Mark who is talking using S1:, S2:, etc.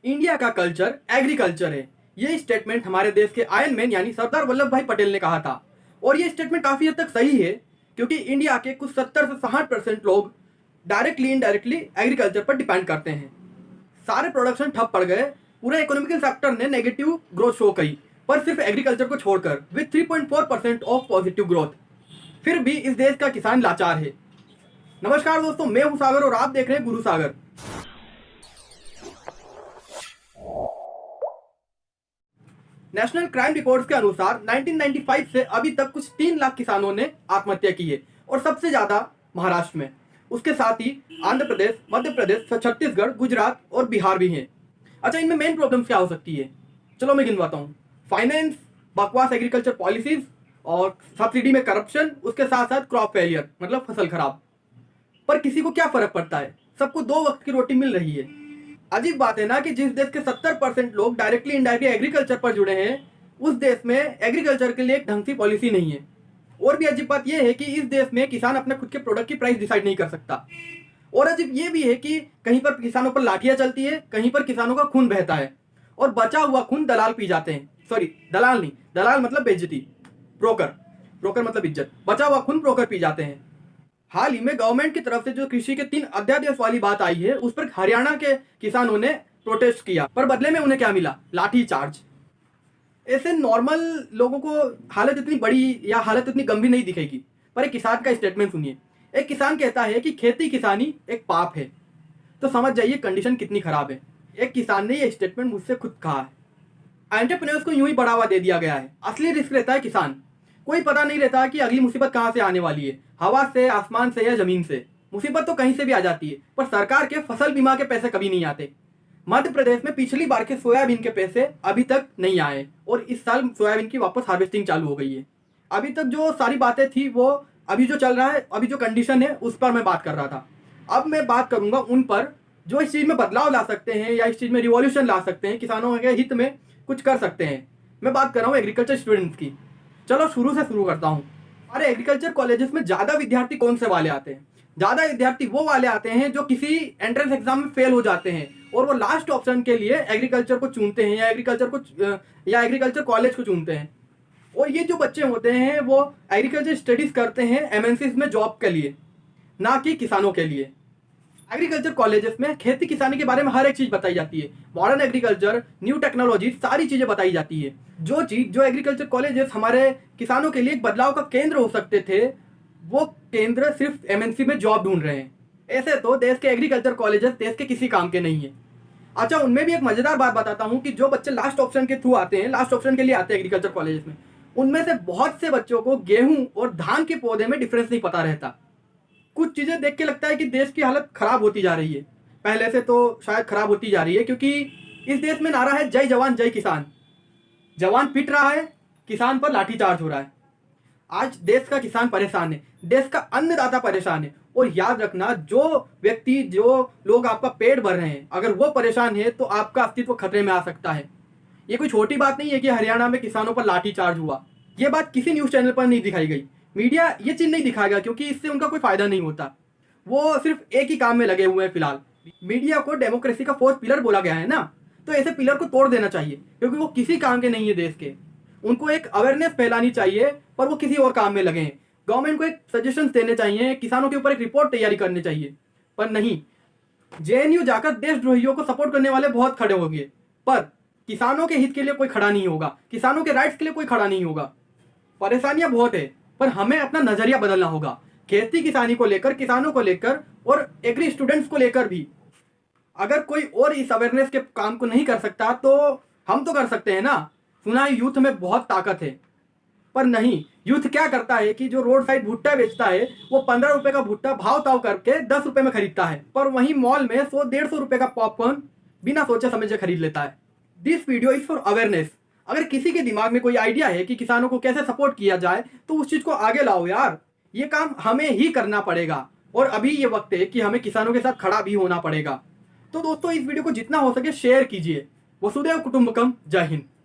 S1: India का culture agriculture है। ये स्टेटमेंट हमारे देश के आयरन मैन यानी सरदार वल्लभ भाई पटेल ने कहा था और ये स्टेटमेंट काफ़ी हद तक सही है, क्योंकि इंडिया के कुछ 70 से 60% लोग डायरेक्टली इनडायरेक्टली एग्रीकल्चर पर डिपेंड करते हैं। सारे प्रोडक्शन ठप पड़ गए, पूरे इकोनॉमिकल सेक्टर ने नेगेटिव ग्रोथ शो की, पर सिर्फ एग्रीकल्चर को छोड़कर विद 3.4% ऑफ पॉजिटिव ग्रोथ। फिर भी इस देश का किसान लाचार है। नमस्कार दोस्तों, मैं हूं सागर और आप देख रहे हैं गुरु सागर। नेशनल क्राइम रिकॉर्ड्स के अनुसार 1995 से अभी तक कुछ 3 लाख किसानों ने आत्महत्या की है और सबसे ज्यादा महाराष्ट्र में। उसके साथ ही आंध्र प्रदेश, मध्य प्रदेश, छत्तीसगढ़, गुजरात और बिहार भी हैं। अच्छा, इनमें मेन प्रॉब्लम्स क्या हो सकती है? चलो मैं गिनवाता हूँ। फाइनेंस, बकवास एग्रीकल्चर पॉलिसीज और सब्सिडी में करप्शन, उसके साथ साथ क्रॉप फेलियर मतलब फसल खराब। पर किसी को क्या फर्क पड़ता है? सबको 2 वक्त की रोटी मिल रही है। अजीब बात है ना कि जिस देश के 70% लोग डायरेक्टली इनडायरेक्टली एग्रीकल्चर पर जुड़े हैं, उस देश में एग्रीकल्चर के लिए एक ढंग की पॉलिसी नहीं है। और भी अजीब बात यह है कि इस देश में किसान अपने खुद के प्रोडक्ट की प्राइस डिसाइड नहीं कर सकता। और अजीब ये भी है कि कहीं पर किसानों पर लाठियां चलती है, कहीं पर किसानों का खून बहता है और बचा हुआ खून दलाल पी जाते हैं। सॉरी, दलाल नहीं, दलाल मतलब बेइज्जती, ब्रोकर, ब्रोकर मतलब इज्जत। बचा हुआ खून ब्रोकर पी जाते हैं। हाल ही में गवर्नमेंट की तरफ से जो कृषि के 3 अध्यादेश वाली बात आई है, उस पर हरियाणा के किसानों ने प्रोटेस्ट किया, पर बदले में उन्हें क्या मिला? लाठी चार्ज। ऐसे नॉर्मल लोगों को हालत इतनी बड़ी या हालत इतनी गंभीर नहीं दिखेगी, पर एक किसान का स्टेटमेंट सुनिए। एक किसान कहता है कि खेती किसानी एक पाप है। तो समझ जाइए कंडीशन कितनी खराब है। एक किसान ने यह स्टेटमेंट मुझसे खुद कहा है। एंटरप्रेन्योर्स को यूं ही बढ़ावा दे दिया गया है। असली रिस्क रहता है किसान। कोई पता नहीं रहता कि अगली मुसीबत कहां से आने वाली है, हवा से, आसमान से या जमीन से। मुसीबत तो कहीं से भी आ जाती है, पर सरकार के फसल बीमा के पैसे कभी नहीं आते। मध्य प्रदेश में पिछली बार के सोयाबीन के पैसे अभी तक नहीं आए और इस साल सोयाबीन की वापस हार्वेस्टिंग चालू हो गई है। अभी तक जो सारी बातें थी वो अभी जो चल रहा है, अभी जो कंडीशन है उस पर मैं बात कर रहा था। अब मैं बात करूंगा उन पर जो इस चीज़ में बदलाव ला सकते हैं या इस चीज़ में रिवॉल्यूशन ला सकते हैं, किसानों के हित में कुछ कर सकते हैं। मैं बात कर रहा हूँ एग्रीकल्चर स्टूडेंट्स की। चलो शुरू से शुरू करता हूँ। हमारे एग्रीकल्चर कॉलेजेस में ज़्यादा विद्यार्थी कौन से वाले आते हैं? ज़्यादा विद्यार्थी वो वाले आते हैं जो किसी एंट्रेंस एग्जाम में फेल हो जाते हैं और वो लास्ट ऑप्शन के लिए एग्रीकल्चर को चुनते हैं या एग्रीकल्चर कॉलेज को चुनते हैं। और ये जो बच्चे होते हैं वो एग्रीकल्चर स्टडीज़ करते हैं एमएनसीज में जॉब के लिए, ना कि किसानों के लिए। एग्रीकल्चर कॉलेजेस में खेती किसानी के बारे में हर एक चीज़ बताई जाती है। मॉडर्न एग्रीकल्चर, न्यू टेक्नोलॉजी, सारी चीज़ें बताई जाती है। जो एग्रीकल्चर कॉलेजेस हमारे किसानों के लिए एक बदलाव का केंद्र हो सकते थे, वो केंद्र सिर्फ एमएनसी में जॉब ढूंढ रहे हैं। ऐसे तो देश के एग्रीकल्चर कॉलेजेस देश के किसी काम के नहीं है। अच्छा, उनमें भी एक मज़ेदार बात बताता हूँ कि जो बच्चे लास्ट ऑप्शन के थ्रू आते हैं, लास्ट ऑप्शन के लिए आते हैं एग्रीकल्चर कॉलेजेस में, उनमें से बहुत से बच्चों को गेहूं और धान के पौधे में डिफरेंस नहीं पता रहता। कुछ चीज़ें देख के लगता है कि देश की हालत खराब होती जा रही है। पहले से तो शायद खराब होती जा रही है, क्योंकि इस देश में नारा है जय जवान जय किसान। जवान पिट रहा है, किसान पर लाठीचार्ज हो रहा है। आज देश का किसान परेशान है, देश का अन्नदाता परेशान है। और याद रखना, जो व्यक्ति, जो लोग आपका पेट भर रहे हैं, अगर वो परेशान है तो आपका अस्तित्व खतरे में आ सकता है। ये कोई छोटी बात नहीं है कि हरियाणा में किसानों पर लाठीचार्ज हुआ। ये बात किसी न्यूज़ चैनल पर नहीं दिखाई गई। मीडिया ये चीज़ नहीं दिखाएगा क्योंकि इससे उनका कोई फायदा नहीं होता। वो सिर्फ एक ही काम में लगे हुए हैं फिलहाल। मीडिया को डेमोक्रेसी का 4th पिलर बोला गया है ना, तो ऐसे पिलर को तोड़ देना चाहिए, क्योंकि वो किसी काम के नहीं है देश के। उनको एक अवेयरनेस फैलानी चाहिए, पर वो किसी और काम में लगे हैं। गवर्नमेंट को एक सजेशंस देने चाहिए, किसानों के ऊपर एक रिपोर्ट तैयारी करनी चाहिए, पर नहीं। जेएनयू जाकर देशद्रोहियों को सपोर्ट करने वाले बहुत खड़े होंगे, पर किसानों के हित के लिए कोई खड़ा नहीं होगा, किसानों के राइट्स के लिए कोई खड़ा नहीं होगा। परेशानियां बहुत है, पर हमें अपना नजरिया बदलना होगा, खेती किसानी को लेकर, किसानों को लेकर और एग्री स्टूडेंट्स को लेकर भी। अगर कोई और इस अवेयरनेस के काम को नहीं कर सकता तो हम तो कर सकते हैं ना। सुना है यूथ में बहुत ताकत है, पर नहीं। यूथ क्या करता है कि जो रोड साइड भुट्टा बेचता है, वो 15 रुपए का भुट्टा भाव ताव करके 10 रुपए में खरीदता है, पर वहीं मॉल में 100-150 रुपए का पॉपकॉर्न बिना सोचे समझे खरीद लेता है। This video is for awareness. अगर किसी के दिमाग में कोई आइडिया है कि किसानों को कैसे सपोर्ट किया जाए, तो उस चीज को आगे लाओ यार। ये काम हमें ही करना पड़ेगा और अभी ये वक्त है कि हमें किसानों के साथ खड़ा भी होना पड़ेगा। तो दोस्तों, इस वीडियो को जितना हो सके शेयर कीजिए। वसुधैव कुटुंबकम। जय हिंद।